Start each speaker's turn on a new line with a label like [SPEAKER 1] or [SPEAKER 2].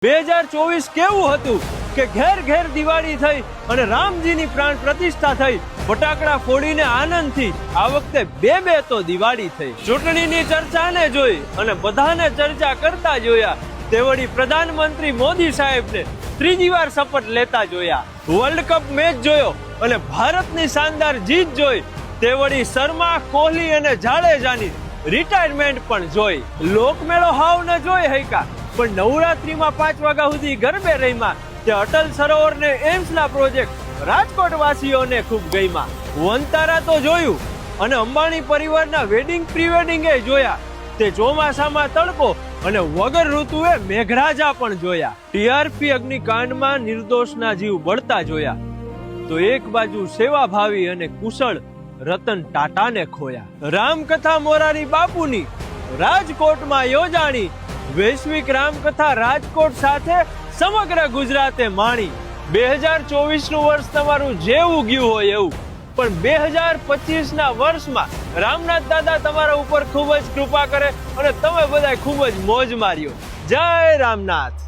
[SPEAKER 1] 2024 કેવું હતું કે ઘેર ઘેર દિવાળી થઈ અને રામજીની પ્રાણ પ્રતિષ્ઠા થઈ, ફટાકડા ફોડીને આનંદથી આ વખતે બે તો દિવાળી થઈ. ચૂંટણીની ચર્ચાને જોઈ અને બધાને ચર્ચા કરતા જોયા તે વળી પ્રધાનમંત્રી મોદી સાહેબને ત્રીજી વાર શપથ લેતા જોયા. વર્લ્ડ કપ મેચ જોયો અને ભારતની શાનદાર જીત જોઈ તે વળી શર્મા, કોહલી અને જાડેજાની રિટાયરમેન્ટ પણ જોઈ. લોકમેળો હાવ ન જોઈ હૈકા, પણ નવરાત્રીમાં 5 વાગ્યા સુધી ગરબે રહીમાં તે અટલ સરોવર ને એમ્સના પ્રોજેક્ટ રાજકોટ વાસીઓને ખૂબ ગઈમાં. વનતારા તો જોયું અને અંબાણી પરિવારના વેડિંગ પ્રી વેડિંગ એ જોયા. તે ચોમાસામાં તડકો અને વગર ઋતુએ મેઘરાજા પણ જોયા. ટીઆરપી અગ્નિકાંડમાં નિર્દોષના જીવ બળતા જોયા તો એક બાજુ સેવાભાવી અને કુશળ રતન ટાટાને ખોયા. રામકથા મોરારી બાપુની રાજકોટમાં યોજાણી. વૈશ્વિક રામકથા રાજકોટ સાથે સમગ્ર ગુજરાતે માણી. 2024 નું વર્ષ તમારું જેવું ગયું હોય એવું, પણ 2025 ના વર્ષમાં રામનાથ દાદા તમારા ઉપર ખૂબ જ કૃપા કરે અને તમે બધા ખૂબ જ મોજ માર્યો. જય રામનાથ.